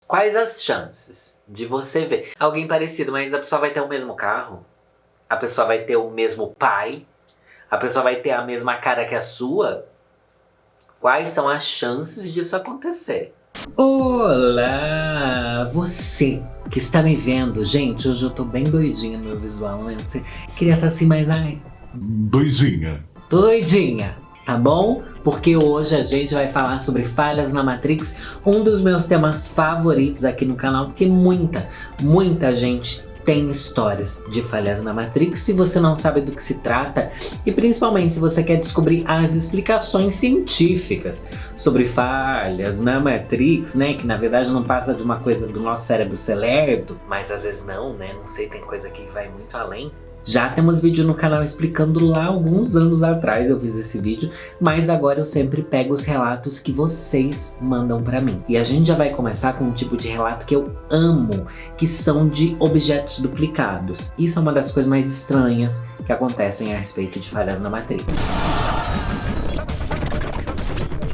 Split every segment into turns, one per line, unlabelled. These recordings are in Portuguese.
Quais as chances de você ver alguém parecido, mas a pessoa vai ter o mesmo carro? A pessoa vai ter o mesmo pai? A pessoa vai ter a mesma cara que a sua? Quais são as chances disso acontecer? Olá, você que está me vendo. Gente, hoje eu tô bem doidinha no meu visual, né? Você queria estar assim, mas ai...
Doidinha.
Doidinha, tá bom? Porque hoje a gente vai falar sobre falhas na Matrix, um dos meus temas favoritos aqui no canal, porque muita gente tem histórias de falhas na Matrix. Se você não sabe do que se trata, e principalmente se você quer descobrir as explicações científicas sobre falhas na Matrix, né, que na verdade não passa de uma coisa do nosso cérebro ser lerdo, mas às vezes não, né, não sei, tem coisa que vai muito além. Já temos vídeo no canal explicando lá alguns anos atrás, eu fiz esse vídeo, mas agora eu sempre pego os relatos que vocês mandam pra mim. E a gente já vai começar com um tipo de relato que eu amo, que são de objetos duplicados. Isso é uma das coisas mais estranhas que acontecem a respeito de falhas na Matrix.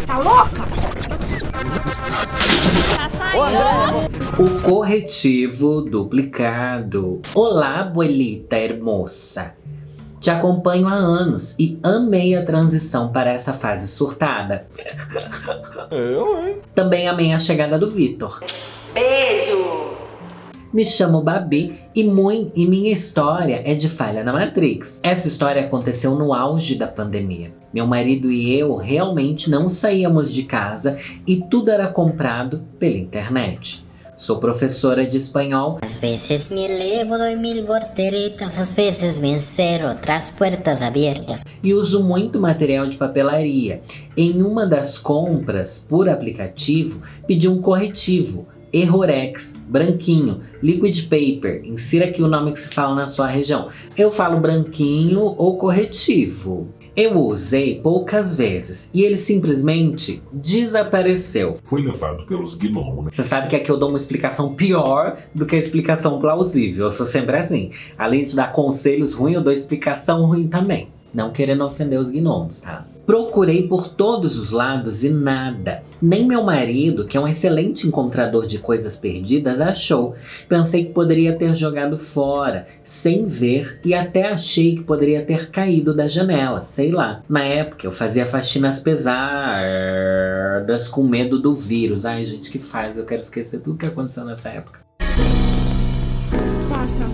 Tá louca?
Tá saindo?
O corretivo duplicado. Olá, abuelita hermosa. Te acompanho há anos e amei a transição para essa fase surtada.
Eu, hein?
Também amei a chegada do Vitor.
Beijo!
Me chamo Babi e minha história é de falha na Matrix. Essa história aconteceu no auge da pandemia. Meu marido e eu realmente não saíamos de casa e tudo era comprado pela internet. Sou professora de espanhol.
Às vezes me elevo, doy 1000 volteretas, às vezes me encero tras puertas abertas.
E uso muito material de papelaria. Em uma das compras por aplicativo, pedi um corretivo. Errorex, branquinho, liquid paper, insira aqui o nome que se fala na sua região. Eu falo branquinho ou corretivo. Eu o usei poucas vezes e ele simplesmente desapareceu.
Foi levado pelos gnomos, né?
Você sabe que aqui eu dou uma explicação pior do que a explicação plausível. Eu sou sempre assim. Além de dar conselhos ruins, eu dou explicação ruim também. Não querendo ofender os gnomos, tá? Procurei por todos os lados e nada. Nem meu marido, que é um excelente encontrador de coisas perdidas, achou. Pensei que poderia ter jogado fora, sem ver, e até achei que poderia ter caído da janela, sei lá. Na época eu fazia faxinas pesadas com medo do vírus. Ai gente, que faz? Eu quero esquecer tudo que aconteceu nessa época.
Passa.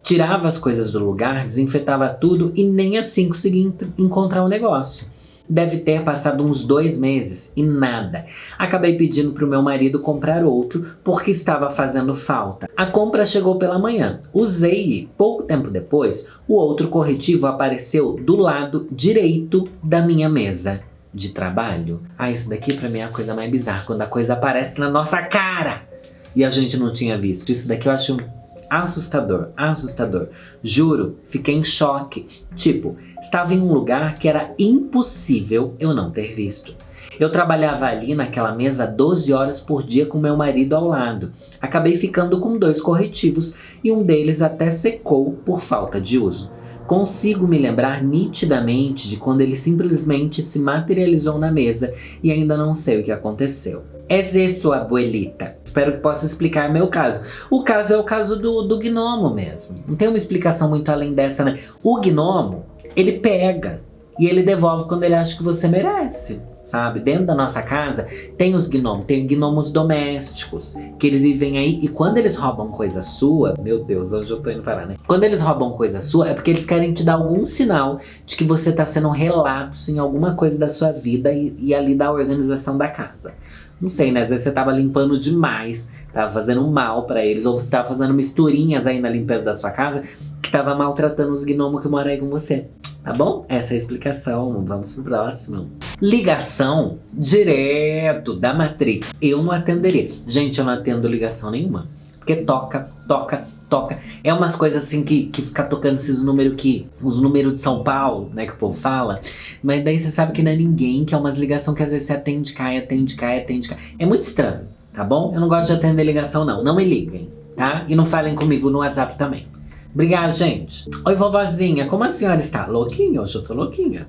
Tirava as coisas do lugar, desinfetava tudo e nem assim consegui encontrar o negócio. Deve ter passado uns 2 meses e nada. Acabei pedindo para o meu marido comprar outro porque estava fazendo falta. A compra chegou pela manhã. Usei e pouco tempo depois, o outro corretivo apareceu do lado direito da minha mesa de trabalho. Ah, isso daqui pra mim é a coisa mais bizarra, quando a coisa aparece na nossa cara e a gente não tinha visto. Isso daqui eu acho assustador. Juro, fiquei em choque. Tipo, estava em um lugar que era impossível eu não ter visto. Eu trabalhava ali naquela mesa 12 horas por dia com meu marido ao lado. Acabei ficando com 2 corretivos e um deles até secou por falta de uso. Consigo me lembrar nitidamente de quando ele simplesmente se materializou na mesa e ainda não sei o que aconteceu. Es isso, abuelita. Espero que possa explicar meu caso. O caso é o caso do gnomo mesmo. Não tem uma explicação muito além dessa, né? O gnomo, ele pega e ele devolve quando ele acha que você merece, sabe? Dentro da nossa casa tem os gnomos, tem gnomos domésticos, que eles vivem aí e quando eles roubam coisa sua, meu Deus, hoje eu tô indo parar, né? Quando eles roubam coisa sua é porque eles querem te dar algum sinal de que você tá sendo um relapso em alguma coisa da sua vida e ali da organização da casa. Não sei, né? Às vezes você tava limpando demais, tava fazendo mal pra eles, ou você tava fazendo misturinhas aí na limpeza da sua casa, que tava maltratando os gnomos que moram aí com você. Tá bom? Essa é a explicação. Vamos pro próximo. Ligação direto da Matrix. Eu não atenderia. Gente, eu não atendo ligação nenhuma. Porque toca. É umas coisas assim que fica tocando esses números os números de São Paulo, né, que o povo fala. Mas daí você sabe que não é ninguém, que é umas ligação que às vezes você atende, cai. É muito estranho, tá bom? Eu não gosto de atender ligação não. Não me liguem, tá? E não falem comigo no WhatsApp também. Obrigada, gente. Oi, vovozinha, como a senhora está? Louquinha? Hoje eu tô louquinha.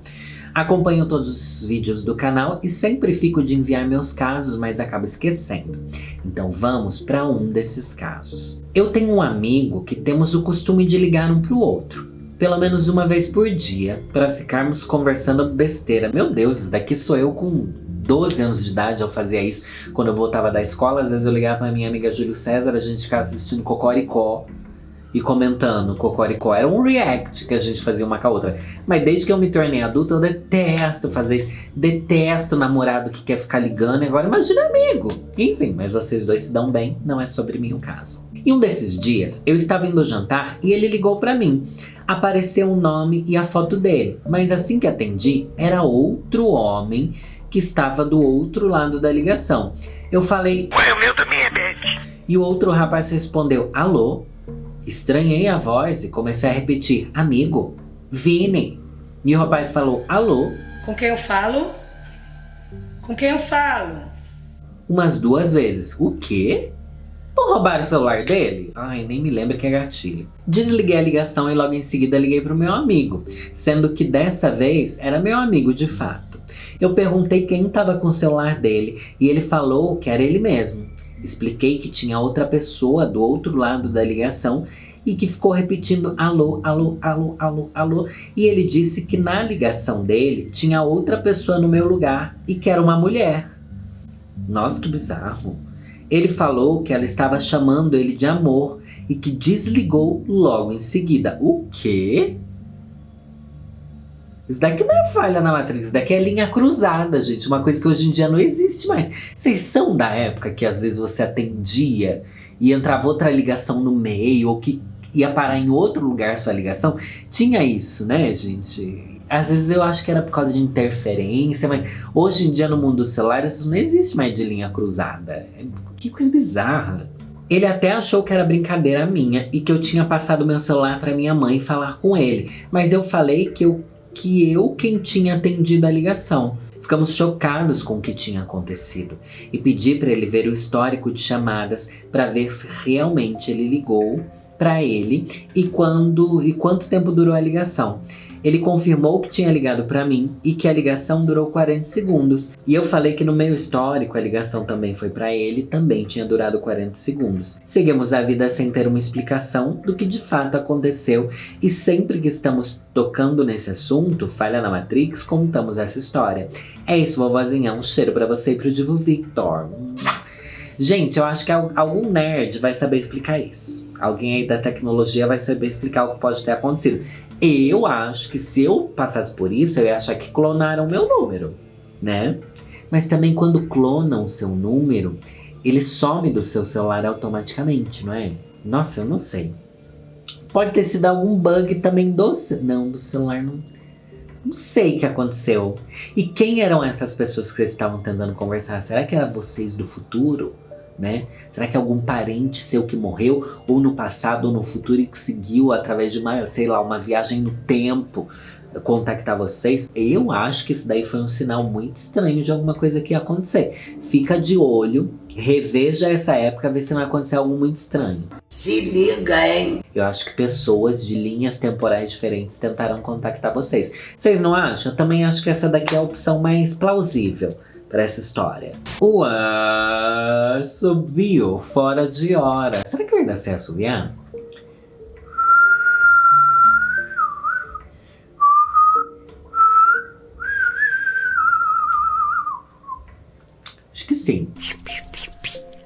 Acompanho todos os vídeos do canal e sempre fico de enviar meus casos, mas acabo esquecendo. Então vamos para um desses casos. Eu tenho um amigo que temos o costume de ligar um pro outro, pelo menos uma vez por dia, para ficarmos conversando besteira. Meu Deus, isso daqui sou eu com 12 anos de idade, eu fazia isso. Quando eu voltava da escola, às vezes eu ligava pra minha amiga Júlio César, a gente ficava assistindo Cocoricó e comentando Cocoricó. Era um react que a gente fazia uma com a outra. Mas desde que eu me tornei adulta, eu detesto fazer isso. Detesto namorado que quer ficar ligando. Agora imagina amigo. Enfim, mas vocês dois se dão bem, não é sobre mim o caso. E um desses dias, eu estava indo jantar e ele ligou pra mim. Apareceu o nome e a foto dele. Mas assim que atendi, era outro homem que estava do outro lado da ligação. Eu falei, ué, o meu também é Beth. E o outro rapaz respondeu, alô? Estranhei a voz e comecei a repetir, amigo, Vini. E o rapaz falou, alô?
Com quem eu falo? Com quem eu falo?
Umas 2 vezes. O quê? Não roubaram o celular dele? Ai, nem me lembro que é gatilho. Desliguei a ligação e logo em seguida liguei pro meu amigo, sendo que dessa vez era meu amigo de fato. Eu perguntei quem estava com o celular dele e ele falou que era ele mesmo. Expliquei que tinha outra pessoa do outro lado da ligação e que ficou repetindo alô, alô, alô, alô, alô. E ele disse que na ligação dele tinha outra pessoa no meu lugar e que era uma mulher. Nossa, que bizarro. Ele falou que ela estava chamando ele de amor e que desligou logo em seguida. O quê? Isso daqui não é falha na Matrix, isso daqui é linha cruzada, gente. Uma coisa que hoje em dia não existe mais. Vocês são da época que às vezes você atendia e entrava outra ligação no meio, ou que ia parar em outro lugar sua ligação? Tinha isso, né, gente? Às vezes eu acho que era por causa de interferência, mas hoje em dia no mundo dos celulares isso não existe mais de linha cruzada. Que coisa bizarra. Ele até achou que era brincadeira minha e que eu tinha passado meu celular para minha mãe falar com ele. Mas eu falei que eu quem tinha atendido a ligação. Ficamos chocados com o que tinha acontecido e pedi para ele ver o histórico de chamadas para ver se realmente ele ligou para ele e quanto tempo durou a ligação. Ele confirmou que tinha ligado para mim e que a ligação durou 40 segundos. E eu falei que no meu histórico a ligação também foi para ele, também tinha durado 40 segundos. Seguimos a vida sem ter uma explicação do que de fato aconteceu. E sempre que estamos tocando nesse assunto, falha na Matrix, contamos essa história. É isso, vovozinha. Um cheiro para você e pro Divo Victor. Gente, eu acho que algum nerd vai saber explicar isso. Alguém aí da tecnologia vai saber explicar o que pode ter acontecido. Eu acho que se eu passasse por isso, eu ia achar que clonaram o meu número, né? Mas também quando clonam o seu número, ele some do seu celular automaticamente, não é? Nossa, eu não sei. Pode ter sido algum bug também do celular, não sei o que aconteceu. E quem eram essas pessoas que vocês estavam tentando conversar? Será que eram vocês do futuro? Né? Será que algum parente seu que morreu ou no passado ou no futuro e conseguiu através de uma viagem no tempo contactar vocês? Eu acho que isso daí foi um sinal muito estranho de alguma coisa que ia acontecer. Fica de olho, reveja essa época, vê se não vai acontecer algo muito estranho.
Se liga, hein?
Eu acho que pessoas de linhas temporais diferentes tentaram contactar vocês. Vocês não acham? Eu também acho que essa daqui é a opção mais plausível para essa história. O assobio fora de hora. Será que eu ainda sei assobiar? Acho que sim.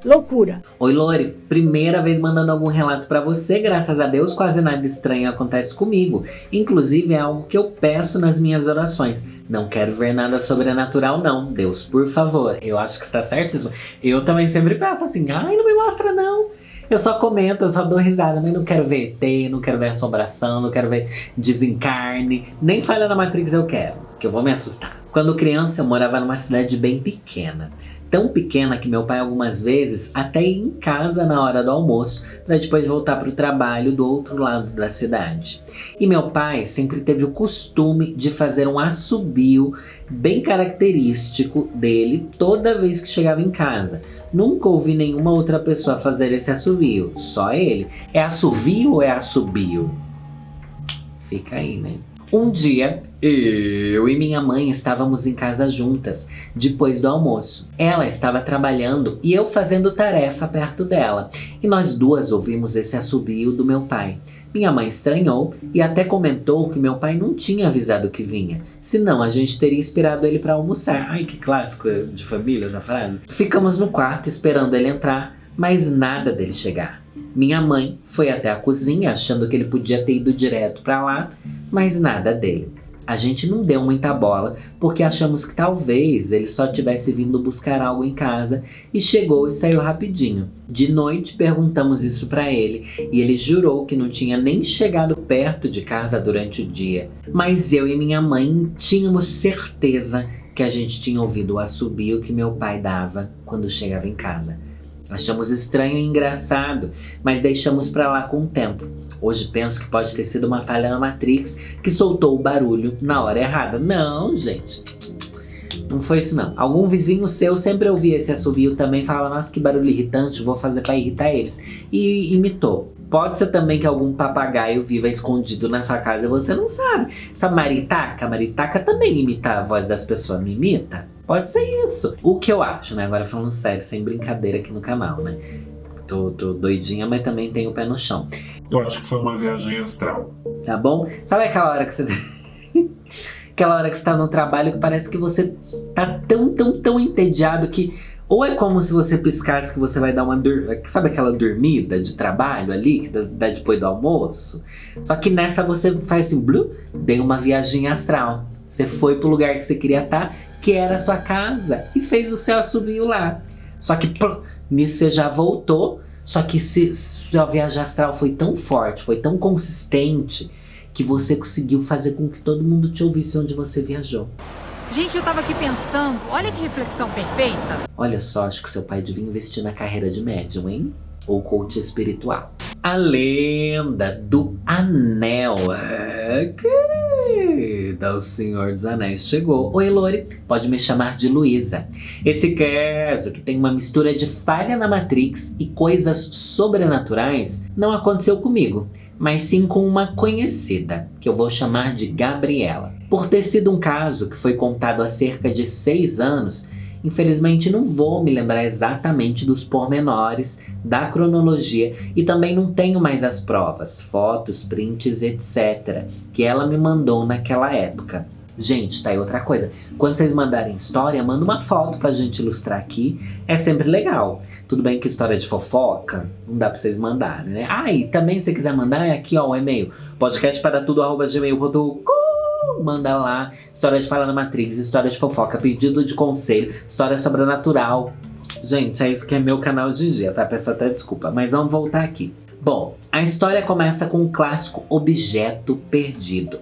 Loucura.
Oi, Lori. Primeira vez mandando algum relato pra você. Graças a Deus, quase nada estranho acontece comigo. Inclusive, é algo que eu peço nas minhas orações. Não quero ver nada sobrenatural, não. Deus, por favor. Eu acho que está certíssimo. Eu também sempre peço assim, ai, não me mostra, não. Eu só comento, eu só dou risada. Mas não quero ver ET, não quero ver assombração, não quero ver desencarne. Nem falha na Matrix eu quero, que eu vou me assustar. Quando criança, eu morava numa cidade bem pequena. Tão pequena que meu pai algumas vezes até ia em casa na hora do almoço para depois voltar para o trabalho do outro lado da cidade. E meu pai sempre teve o costume de fazer um assobio bem característico dele toda vez que chegava em casa. Nunca ouvi nenhuma outra pessoa fazer esse assobio, só ele. É assovio ou é assobio? Fica aí, né? Um dia, eu e minha mãe estávamos em casa juntas, depois do almoço. Ela estava trabalhando e eu fazendo tarefa perto dela. E nós duas ouvimos esse assobio do meu pai. Minha mãe estranhou e até comentou que meu pai não tinha avisado que vinha. Senão a gente teria esperado ele para almoçar. Ai, que clássico de família essa frase. Ficamos no quarto esperando ele entrar, mas nada dele chegar. Minha mãe foi até a cozinha achando que ele podia ter ido direto para lá, mas nada dele. A gente não deu muita bola porque achamos que talvez ele só tivesse vindo buscar algo em casa e chegou e saiu rapidinho. De noite perguntamos isso para ele e ele jurou que não tinha nem chegado perto de casa durante o dia. Mas eu e minha mãe tínhamos certeza que a gente tinha ouvido o assobio que meu pai dava quando chegava em casa. Achamos estranho e engraçado, mas deixamos pra lá com o tempo. Hoje penso que pode ter sido uma falha na Matrix que soltou o barulho na hora errada. Não, gente. Não foi isso não. Algum vizinho seu sempre ouvia esse assobio também, falava, nossa, que barulho irritante, vou fazer pra irritar eles. E imitou. Pode ser também que algum papagaio viva escondido na sua casa e você não sabe. Sabe maritaca? Maritaca também imita a voz das pessoas, não imita? Pode ser isso. O que eu acho, né? Agora falando sério, sem brincadeira aqui no canal, né? Tô doidinha, mas também tenho o pé no chão.
Eu acho que foi uma viagem astral.
Tá bom? Sabe aquela hora que você... aquela hora que você tá no trabalho que parece que você tá tão entediado que... Ou é como se você piscasse que você vai dar uma... Sabe aquela dormida de trabalho ali, que dá depois do almoço? Só que nessa você faz assim, deu uma viagem astral. Você foi pro lugar que você queria estar, que era a sua casa, e fez o seu assobio lá. Só que nisso você já voltou, só que sua viagem astral foi tão forte, foi tão consistente, que você conseguiu fazer com que todo mundo te ouvisse onde você viajou.
Gente, eu tava aqui pensando, olha que reflexão perfeita.
Olha só, acho que seu pai devia investir na carreira de médium, hein? Ou coach espiritual. A lenda do anel. Querida, o Senhor dos Anéis chegou. Oi, Lori, pode me chamar de Luísa. Esse caso, que tem uma mistura de falha na Matrix e coisas sobrenaturais, não aconteceu comigo, mas sim com uma conhecida, que eu vou chamar de Gabriela. Por ter sido um caso que foi contado há cerca de 6 anos, infelizmente não vou me lembrar exatamente dos pormenores, da cronologia e também não tenho mais as provas, fotos, prints, etc. que ela me mandou naquela época. Gente, tá aí outra coisa. Quando vocês mandarem história, manda uma foto pra gente ilustrar aqui. É sempre legal. Tudo bem que história de fofoca não dá pra vocês mandarem, né? Ah, e também se você quiser mandar, é aqui ó, o e-mail. podcastparatudo@gmail.com. Manda lá. História de Falha na Matrix, história de fofoca, pedido de conselho, história sobrenatural. Gente, é isso que é meu canal hoje em dia, tá? Peço até desculpa, mas vamos voltar aqui. Bom, a história começa com um clássico objeto perdido.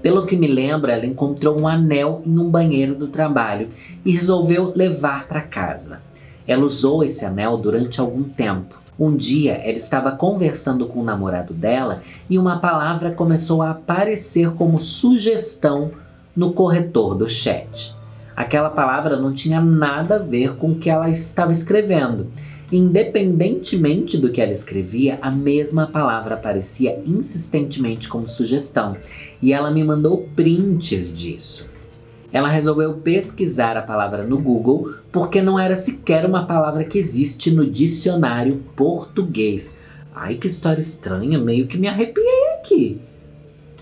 Pelo que me lembro, ela encontrou um anel em um banheiro do trabalho e resolveu levar para casa. Ela usou esse anel durante algum tempo. Um dia, ela estava conversando com o namorado dela e uma palavra começou a aparecer como sugestão no corretor do chat. Aquela palavra não tinha nada a ver com o que ela estava escrevendo. Independentemente do que ela escrevia, a mesma palavra aparecia insistentemente como sugestão. E ela me mandou prints disso. Ela resolveu pesquisar a palavra no Google porque não era sequer uma palavra que existe no dicionário português. Ai, que história estranha, meio que me arrepiei aqui.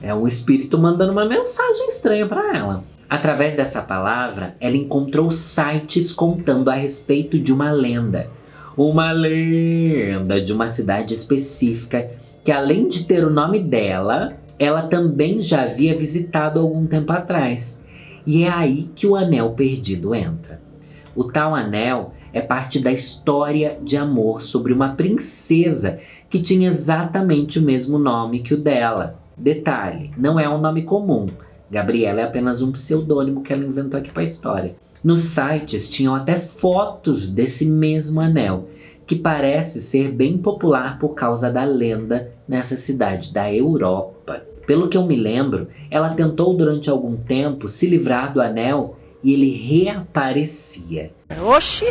É um espírito mandando uma mensagem estranha para ela. Através dessa palavra, ela encontrou sites contando a respeito de uma lenda. Uma lenda de uma cidade específica que, além de ter o nome dela, ela também já havia visitado algum tempo atrás. E é aí que o anel perdido entra. O tal anel é parte da história de amor sobre uma princesa que tinha exatamente o mesmo nome que o dela. Detalhe, não é um nome comum. Gabriela é apenas um pseudônimo que ela inventou aqui para a história. Nos sites tinham até fotos desse mesmo anel, que parece ser bem popular por causa da lenda nessa cidade da Europa. Pelo que eu me lembro, ela tentou durante algum tempo se livrar do anel e ele reaparecia.
Oxi!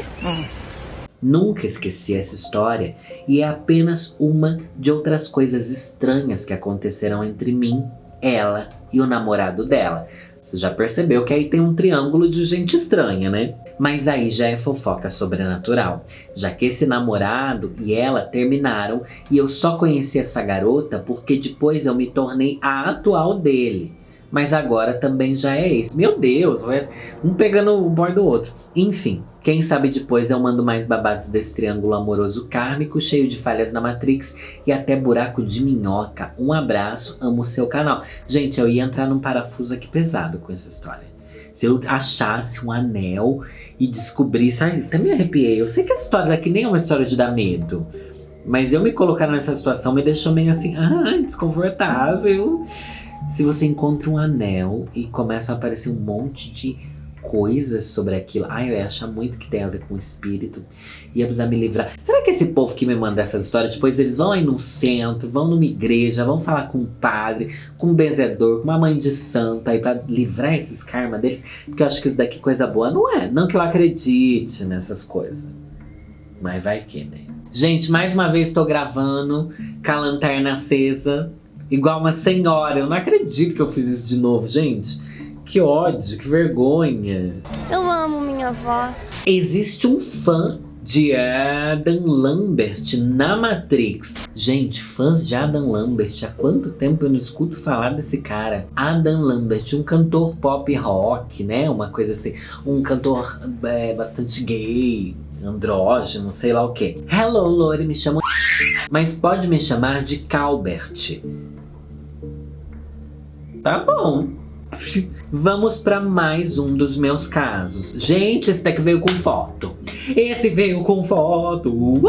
Nunca esqueci essa história e é apenas uma de outras coisas estranhas que aconteceram entre mim, ela e o namorado dela. Você já percebeu que aí tem um triângulo de gente estranha, né? Mas aí já é fofoca sobrenatural, já que esse namorado e ela terminaram e eu só conheci essa garota porque depois eu me tornei a atual dele. Mas agora também já é esse. Meu Deus, um pegando o boy do outro. Enfim, quem sabe depois eu mando mais babados desse triângulo amoroso kármico, cheio de falhas na Matrix e até buraco de minhoca. Um abraço, amo o seu canal. Gente, eu ia entrar num parafuso aqui pesado com essa história. Se eu achasse um anel e descobrisse... Ai, até me arrepiei. Eu sei que essa história daqui nem é uma história de dar medo. Mas eu me colocar nessa situação me deixou meio assim... desconfortável. Se você encontra um anel e começa a aparecer um monte de coisas sobre aquilo. Eu ia achar muito que tem a ver com o espírito. Ia precisar me livrar. Será que esse povo que me manda essas histórias, depois eles vão aí num centro, vão numa igreja, vão falar com um padre, com um benzedor, com uma mãe de santo aí pra livrar esses karma deles? Porque eu acho que isso daqui coisa boa não é. Não que eu acredite nessas coisas. Mas vai que, né? Gente, mais uma vez tô gravando com a lanterna acesa. Igual uma senhora. Eu não acredito que eu fiz isso de novo, gente. Que ódio, que vergonha.
Eu amo minha avó.
Existe um fã de Adam Lambert na Matrix. Gente, fãs de Adam Lambert, há quanto tempo eu não escuto falar desse cara? Adam Lambert, um cantor pop rock, né? Uma coisa assim, um cantor bastante gay, andrógeno, sei lá o que. Hello, Lori, me chamo... Mas pode me chamar de Calbert. Tá bom. Vamos para mais um dos meus casos. Gente, esse daqui veio com foto. Esse veio com foto.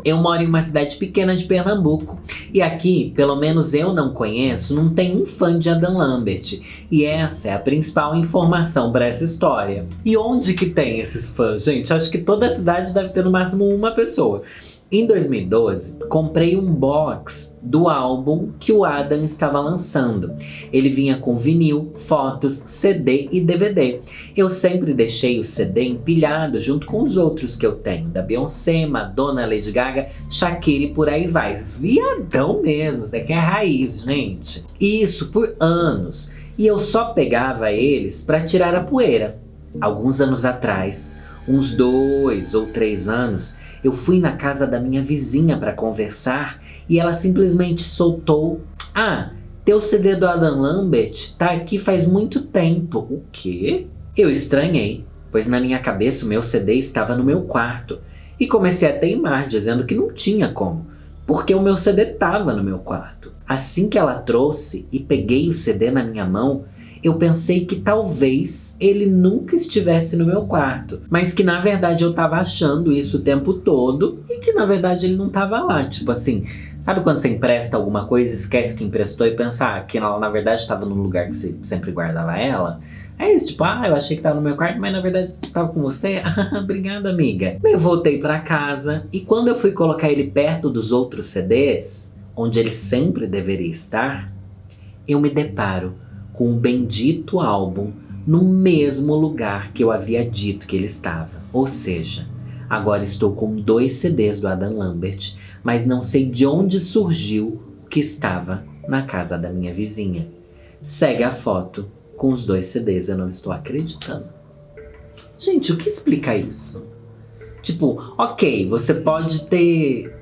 Eu moro em uma cidade pequena de Pernambuco. E aqui, pelo menos eu não conheço, não tem um fã de Adam Lambert. E essa é a principal informação para essa história. E onde que tem esses fãs, gente? Acho que toda a cidade deve ter no máximo uma pessoa. Em 2012, comprei um box do álbum que o Adam estava lançando. Ele vinha com vinil, fotos, CD e DVD. Eu sempre deixei o CD empilhado junto com os outros que eu tenho, da Beyoncé, Madonna, Lady Gaga, Shakira e por aí vai. Viadão mesmo, isso daqui é raiz, gente. E isso por anos. E eu só pegava eles para tirar a poeira. Alguns anos atrás, uns 2 ou 3 anos, eu fui na casa da minha vizinha para conversar e ela simplesmente soltou: teu CD do Adam Lambert tá aqui faz muito tempo. O quê? Eu estranhei, pois na minha cabeça o meu CD estava no meu quarto. E comecei a teimar, dizendo que não tinha como, porque o meu CD estava no meu quarto. Assim que ela trouxe e peguei o CD na minha mão, eu pensei que talvez ele nunca estivesse no meu quarto, mas que na verdade eu tava achando isso o tempo todo e que na verdade ele não tava lá. Tipo assim, sabe quando você empresta alguma coisa, esquece que emprestou e pensa que ela na verdade estava no lugar que você sempre guardava ela? É isso, tipo, eu achei que tava no meu quarto, mas na verdade tava com você? Obrigada, amiga. Eu voltei pra casa e quando eu fui colocar ele perto dos outros CDs, onde ele sempre deveria estar, eu me deparo com o bendito álbum no mesmo lugar que eu havia dito que ele estava. Ou seja, agora estou com 2 CDs do Adam Lambert, mas não sei de onde surgiu o que estava na casa da minha vizinha. Segue a foto com os 2 CDs, eu não estou acreditando. Gente, o que explica isso? Tipo, ok, você pode ter...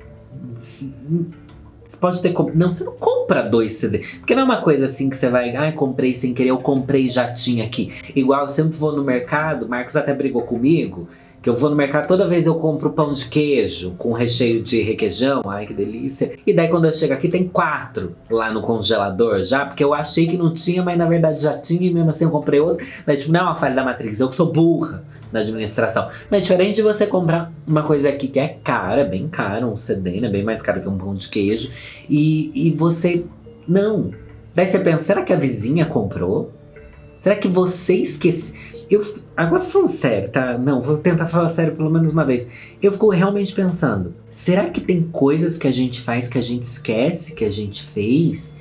Não, você não compra 2 CD. Porque não é uma coisa assim que você vai... comprei sem querer, eu comprei e já tinha aqui. Igual eu sempre vou no mercado, o Marcos até brigou comigo, que eu vou no mercado, toda vez eu compro pão de queijo com recheio de requeijão. Ai, que delícia. E daí quando eu chego aqui tem 4 lá no congelador já, porque eu achei que não tinha, mas na verdade já tinha e mesmo assim eu comprei outro. Daí tipo, não é uma falha da Matrix, eu que sou burra na administração. Mas é diferente de você comprar uma coisa aqui que é cara, bem cara, um CD, né, bem mais caro que um pão de queijo, e você... Não. Daí você pensa, será que a vizinha comprou? Será que você esqueceu? Agora falando sério, tá? Não, vou tentar falar sério pelo menos uma vez. Eu fico realmente pensando, será que tem coisas que a gente faz que a gente esquece que a gente fez?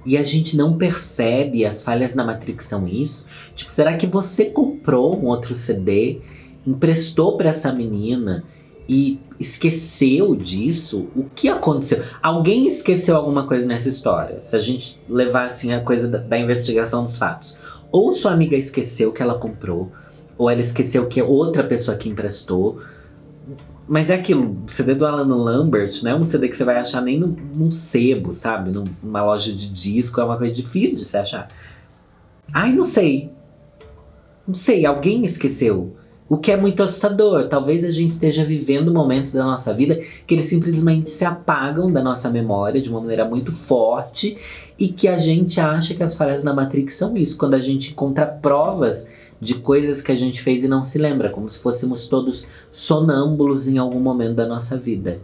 E a gente não percebe, as falhas na Matrix são isso? Tipo, será que você comprou um outro CD, emprestou pra essa menina, e esqueceu disso, o que aconteceu? Alguém esqueceu alguma coisa nessa história, se a gente levar assim a coisa da investigação dos fatos. Ou sua amiga esqueceu que ela comprou, ou ela esqueceu que outra pessoa que emprestou. Mas é aquilo, o CD do Alan Lambert não é um CD que você vai achar nem num sebo, sabe? Numa loja de disco, é uma coisa difícil de se achar. Ai, não sei. Não sei, alguém esqueceu. O que é muito assustador. Talvez a gente esteja vivendo momentos da nossa vida que eles simplesmente se apagam da nossa memória de uma maneira muito forte e que a gente acha que as falhas na Matrix são isso. Quando a gente encontra provas de coisas que a gente fez e não se lembra, como se fôssemos todos sonâmbulos em algum momento da nossa vida.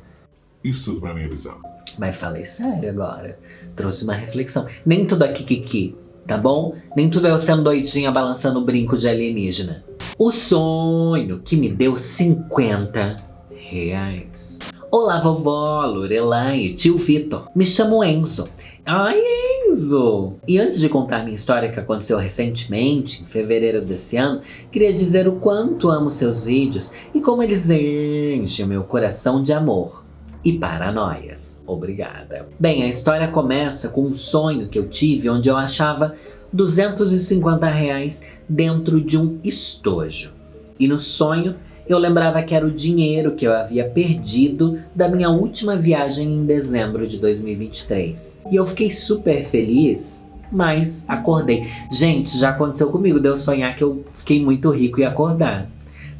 Isso tudo pra mim é bizarro.
Mas falei sério agora. Trouxe uma reflexão. Nem tudo é kikiki, tá bom? Nem tudo é eu sendo doidinha balançando o brinco de alienígena. O sonho que me deu 50 reais. Olá, vovó, Lorelai, tio Vitor. Me chamo Enzo. Ai, Enzo! E antes de contar minha história que aconteceu recentemente, em fevereiro desse ano, queria dizer o quanto amo seus vídeos e como eles enchem meu coração de amor e paranoias. Obrigada. Bem, a história começa com um sonho que eu tive onde eu achava 250 reais dentro de um estojo. E no sonho eu lembrava que era o dinheiro que eu havia perdido da minha última viagem em dezembro de 2023. E eu fiquei super feliz, mas acordei. Gente, já aconteceu comigo de eu sonhar que eu fiquei muito rico e acordar.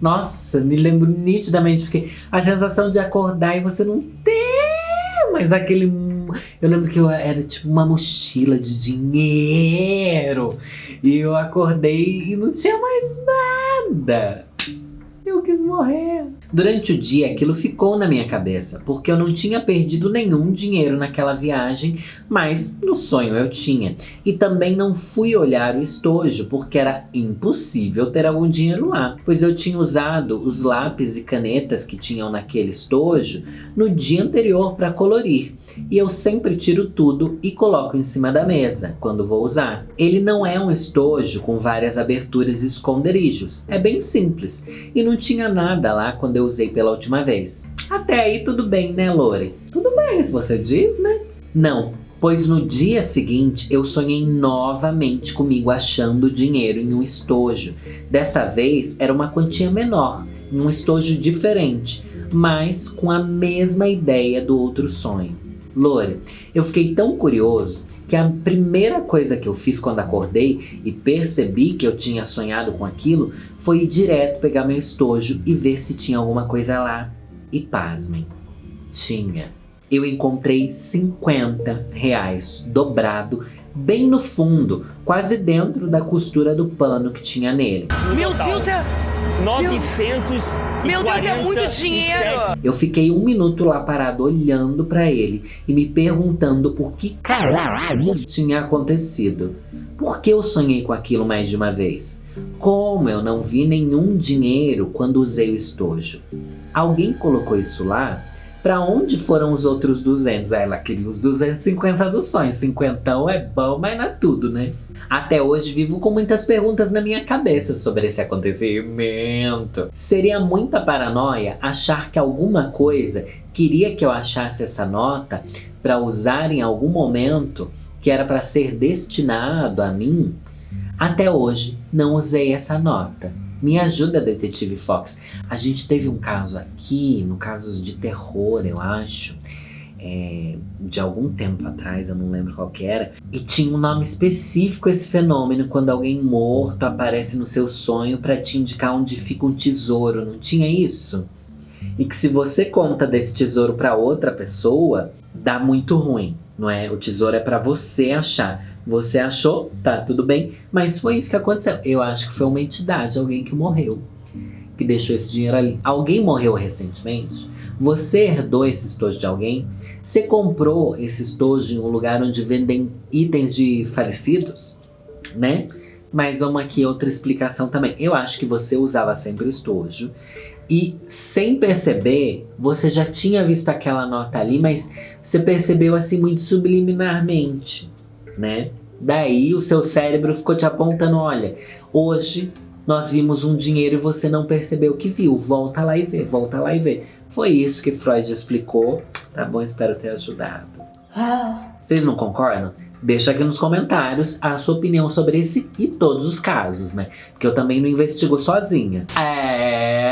Nossa, me lembro nitidamente, porque a sensação de acordar e você não ter mais aquele... Eu lembro que eu era tipo uma mochila de dinheiro e eu acordei e não tinha mais nada. Eu quis morrer. Durante o dia aquilo ficou na minha cabeça, porque eu não tinha perdido nenhum dinheiro naquela viagem, mas no sonho eu tinha. E também não fui olhar o estojo, porque era impossível ter algum dinheiro lá, pois eu tinha usado os lápis e canetas que tinham naquele estojo no dia anterior para colorir. E eu sempre tiro tudo e coloco em cima da mesa, quando vou usar. Ele não é um estojo com várias aberturas e esconderijos, é bem simples. E não tinha nada lá quando eu usei pela última vez. Até aí tudo bem, né, Lore? Tudo bem, se você diz, né? Não, pois no dia seguinte eu sonhei novamente comigo achando dinheiro em um estojo. Dessa vez era uma quantia menor, em um estojo diferente, mas com a mesma ideia do outro sonho. Lore, eu fiquei tão curioso que a primeira coisa que eu fiz quando acordei e percebi que eu tinha sonhado com aquilo foi ir direto pegar meu estojo e ver se tinha alguma coisa lá. E pasmem, tinha. Eu encontrei 50 reais dobrado bem no fundo, quase dentro da costura do pano que tinha nele.
Meu Deus, é... 900.
Meu Deus, é muito dinheiro!
Eu fiquei 1 minuto lá parado olhando pra ele e me perguntando o que caralho tinha acontecido. Por que eu sonhei com aquilo mais de uma vez? Como eu não vi nenhum dinheiro quando usei o estojo? Alguém colocou isso lá? Pra onde foram os outros 200? Ela queria os 250 dos sonhos. 50 é bom, mas não é tudo, né? Até hoje vivo com muitas perguntas na minha cabeça sobre esse acontecimento. Seria muita paranoia achar que alguma coisa queria que eu achasse essa nota para usar em algum momento que era para ser destinado a mim? Até hoje não usei essa nota. Me ajuda, Detetive Fox. A gente teve um caso aqui, no casos de terror, eu acho, de algum tempo atrás, eu não lembro qual que era, e tinha um nome específico esse fenômeno, quando alguém morto aparece no seu sonho para te indicar onde fica um tesouro, não tinha isso? E que se você conta desse tesouro para outra pessoa, dá muito ruim, não é? O tesouro é para você achar. Você achou, tá, tudo bem, mas foi isso que aconteceu. Eu acho que foi uma entidade, alguém que morreu, que deixou esse dinheiro ali. Alguém morreu recentemente? Você herdou esse estojo de alguém? Você comprou esse estojo em um lugar onde vendem itens de falecidos? Né? Mas vamos aqui, outra explicação também. Eu acho que você usava sempre o estojo e, sem perceber, você já tinha visto aquela nota ali, mas você percebeu assim muito subliminarmente, né? Daí o seu cérebro ficou te apontando, olha, hoje nós vimos um dinheiro e você não percebeu que viu, volta lá e vê, volta lá e vê. Foi isso que Freud explicou. Tá bom, espero ter ajudado. Vocês não concordam? Deixa aqui nos comentários a sua opinião sobre esse e todos os casos, né? Porque eu também não investigo sozinha.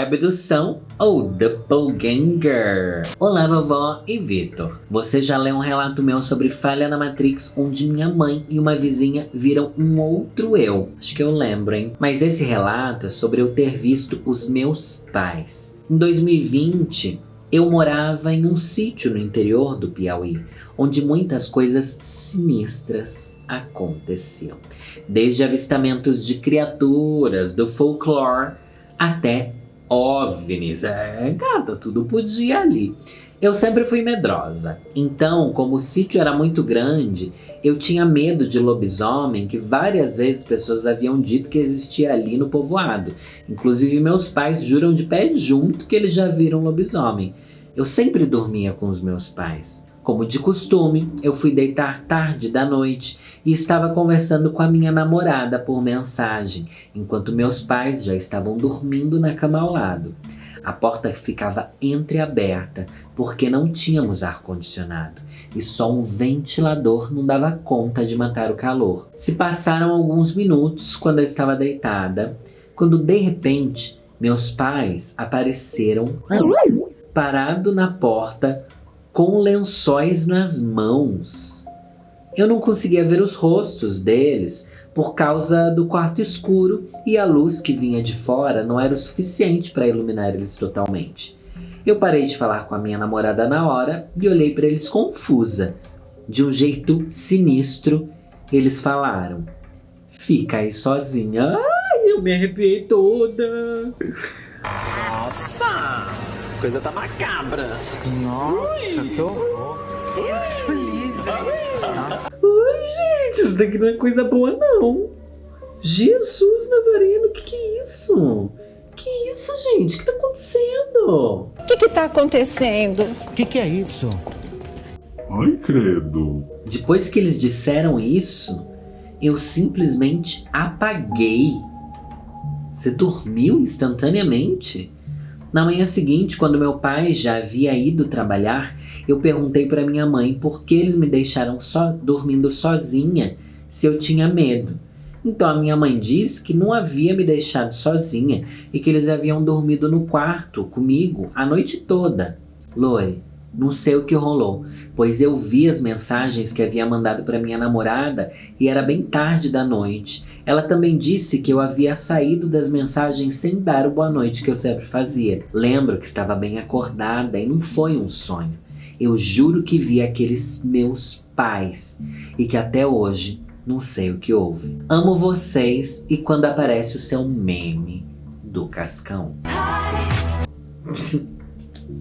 Abdução ou Doppelganger? Olá, vovó e Vitor. Você já leu um relato meu sobre falha na Matrix, onde minha mãe e uma vizinha viram um outro eu? Acho que eu lembro, hein? Mas esse relato é sobre eu ter visto os meus pais. Em 2020, eu morava em um sítio no interior do Piauí, onde muitas coisas sinistras aconteciam. Desde avistamentos de criaturas do folclore até OVNIs. Gata, tudo podia ali. Eu sempre fui medrosa. Então, como o sítio era muito grande, eu tinha medo de lobisomem, que várias vezes pessoas haviam dito que existia ali no povoado. Inclusive, meus pais juram de pé junto que eles já viram lobisomem. Eu sempre dormia com os meus pais. Como de costume, eu fui deitar tarde da noite e estava conversando com a minha namorada por mensagem, enquanto meus pais já estavam dormindo na cama ao lado. A porta ficava entreaberta porque não tínhamos ar-condicionado e só um ventilador não dava conta de matar o calor. Se passaram alguns minutos quando eu estava deitada, quando de repente meus pais apareceram parado na porta com lençóis nas mãos. Eu não conseguia ver os rostos deles por causa do quarto escuro e a luz que vinha de fora não era o suficiente para iluminar eles totalmente. Eu parei de falar com a minha namorada na hora e olhei para eles confusa. De um jeito sinistro, eles falaram: "Fica aí sozinha." Ai, eu me arrepiei toda.
Nossa! Coisa tá macabra.
Nossa, que horror.
Deus livre.
Ai, gente, isso daqui não é coisa boa, não. Jesus Nazareno, que é isso? Que isso, gente? O que tá acontecendo?
O que tá acontecendo?
O que é isso?
Ai, credo.
Depois que eles disseram isso, eu simplesmente apaguei. Você dormiu instantaneamente? Na manhã seguinte, quando meu pai já havia ido trabalhar, eu perguntei para minha mãe por que eles me deixaram dormindo sozinha se eu tinha medo. Então a minha mãe disse que não havia me deixado sozinha e que eles haviam dormido no quarto comigo a noite toda. Lori, não sei o que rolou, pois eu vi as mensagens que havia mandado para minha namorada e era bem tarde da noite. Ela também disse que eu havia saído das mensagens sem dar o boa noite que eu sempre fazia. Lembro que estava bem acordada e não foi um sonho. Eu juro que vi aqueles meus pais e que até hoje não sei o que houve. Amo vocês e quando aparece o seu meme do Cascão.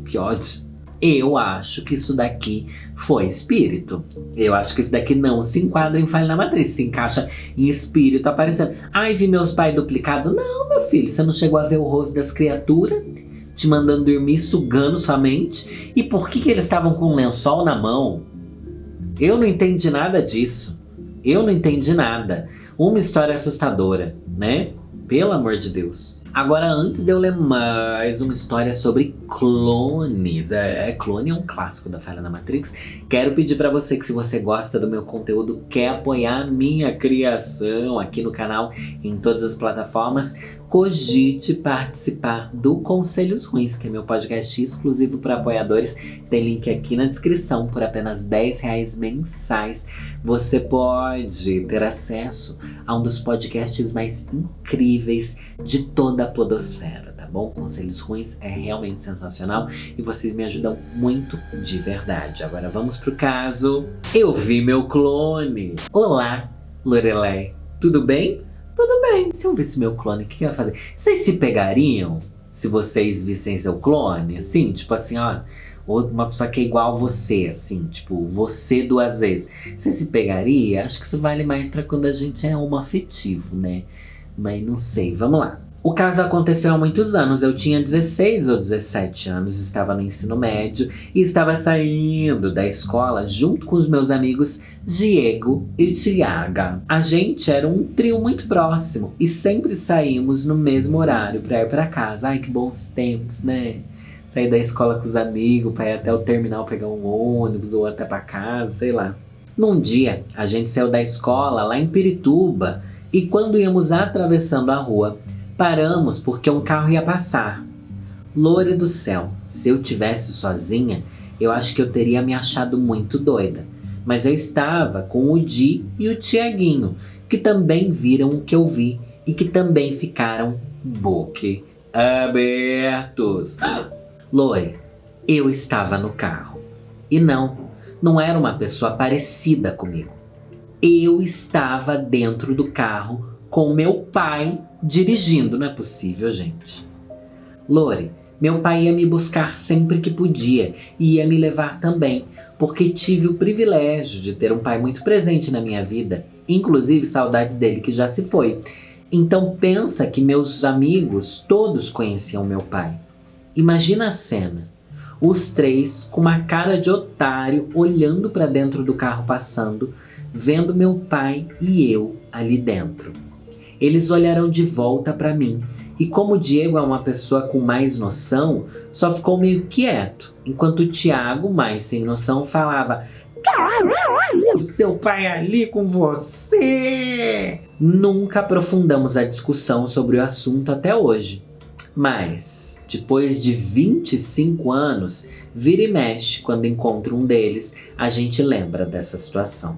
Que ódio. Eu acho que isso daqui foi espírito. Eu acho que isso daqui não se enquadra em falha na matriz. Se encaixa em espírito aparecendo. Ai, vi meus pais duplicados. Não, meu filho, você não chegou a ver o rosto das criaturas te mandando dormir, sugando sua mente? E por que eles estavam com um lençol na mão? Eu não entendi nada disso. Eu não entendi nada. Uma história assustadora, né? Pelo amor de Deus. Agora, antes de eu ler mais uma história sobre clones, clone é um clássico da falha na Matrix, quero pedir pra você que, se você gosta do meu conteúdo, quer apoiar minha criação aqui no canal, em todas as plataformas, cogite participar do Conselhos Ruins, que é meu podcast exclusivo para apoiadores. Tem link aqui na descrição. Por apenas R$10 mensais, você pode ter acesso a um dos podcasts mais incríveis de toda a podosfera, tá bom? Conselhos Ruins é realmente sensacional e vocês me ajudam muito de verdade. Agora vamos pro caso. Eu vi meu clone. Olá, Lorelai. Tudo bem? Tudo bem. Se eu visse meu clone, o que eu ia fazer? Vocês se pegariam se vocês vissem seu clone? Assim, tipo assim, ó, uma pessoa que é igual a você, assim, tipo, você duas vezes. Você se pegaria? Acho que isso vale mais pra quando a gente é homoafetivo, né? Mas não sei, vamos lá. O caso aconteceu há muitos anos. Eu tinha 16 ou 17 anos, estava no ensino médio e estava saindo da escola junto com os meus amigos Diego e Tiaga. A gente era um trio muito próximo e sempre saímos no mesmo horário para ir para casa. Ai, que bons tempos, né? sair da escola com os amigos pra ir até o terminal pegar um ônibus ou até pra casa, sei lá. Num dia, a gente saiu da escola lá em Pirituba e quando íamos atravessando a rua, paramos porque um carro ia passar. Lore do céu, se eu tivesse sozinha, eu acho que eu teria me achado muito doida. Mas eu estava com o Di e o Tiaguinho, que também viram o que eu vi e que também ficaram boquiabertos. Lore, eu estava no carro. E não era uma pessoa parecida comigo. Eu estava dentro do carro com meu pai dirigindo. Não é possível, gente. Lore, meu pai ia me buscar sempre que podia e ia me levar também, porque tive o privilégio de ter um pai muito presente na minha vida, inclusive saudades dele que já se foi. Então pensa que meus amigos todos conheciam meu pai. Imagina a cena, os três com uma cara de otário olhando para dentro do carro passando, vendo meu pai e eu ali dentro. Eles olharam de volta para mim. E como o Diego é uma pessoa com mais noção, só ficou meio quieto, enquanto o Thiago, mais sem noção, falava: "Caralho, seu pai ali com você!" Nunca aprofundamos a discussão sobre o assunto até hoje. Mas, depois de 25 anos, vira e mexe, quando encontro um deles, a gente lembra dessa situação.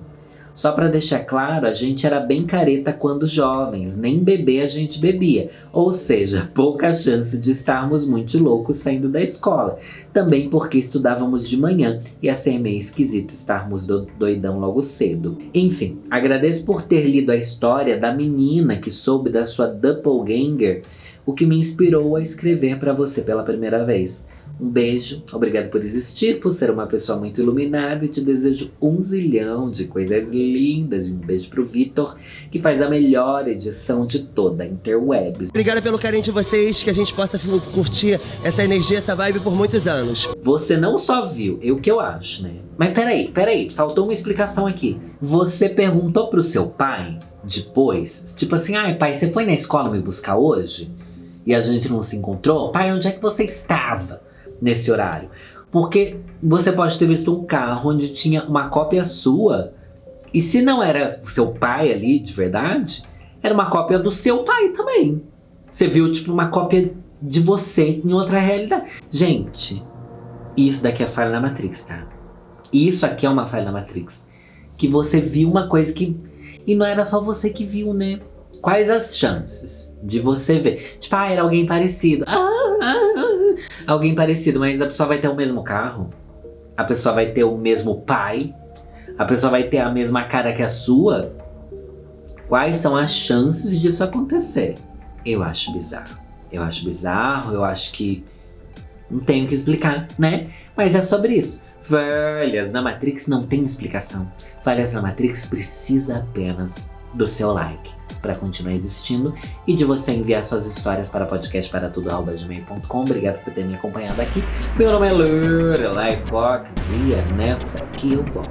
Só pra deixar claro, a gente era bem careta quando jovens, nem beber a gente bebia. Ou seja, pouca chance de estarmos muito loucos saindo da escola. Também porque estudávamos de manhã e ia ser meio esquisito estarmos doidão logo cedo. Enfim, agradeço por ter lido a história da menina que soube da sua doppelganger, o que me inspirou a escrever pra você pela primeira vez. Um beijo, obrigado por existir, por ser uma pessoa muito iluminada e te desejo 1 zilhão de coisas lindas. E um beijo pro Vitor, que faz a melhor edição de toda a Interwebs.
Obrigada pelo carinho de vocês, que a gente possa curtir essa energia, essa vibe por muitos anos.
Você não só viu, é o que eu acho, né? Mas peraí, faltou uma explicação aqui. Você perguntou pro seu pai, depois, tipo assim, ai pai, você foi na escola me buscar hoje? E a gente não se encontrou? Pai, onde é que você estava nesse horário? Porque você pode ter visto um carro onde tinha uma cópia sua, e se não era seu pai ali de verdade, era uma cópia do seu pai também. Você viu tipo uma cópia de você em outra realidade. Gente, isso daqui é falha na Matrix, tá? Isso aqui é uma falha na Matrix. Que você viu uma coisa que... E não era só você que viu, né? Quais as chances de você ver? Tipo, era alguém parecido. Alguém parecido, mas a pessoa vai ter o mesmo carro? A pessoa vai ter o mesmo pai? A pessoa vai ter a mesma cara que a sua? Quais são as chances disso acontecer? Eu acho bizarro. Eu acho que não tenho que explicar, né? Mas é sobre isso. Falhas na Matrix não tem explicação. Falhas na Matrix precisa apenas do seu like para continuar existindo e de você enviar suas histórias para podcastparatudo@gmail.com. Obrigado por ter me acompanhado aqui. Meu nome é Lorelai Fox e é nessa que eu vou.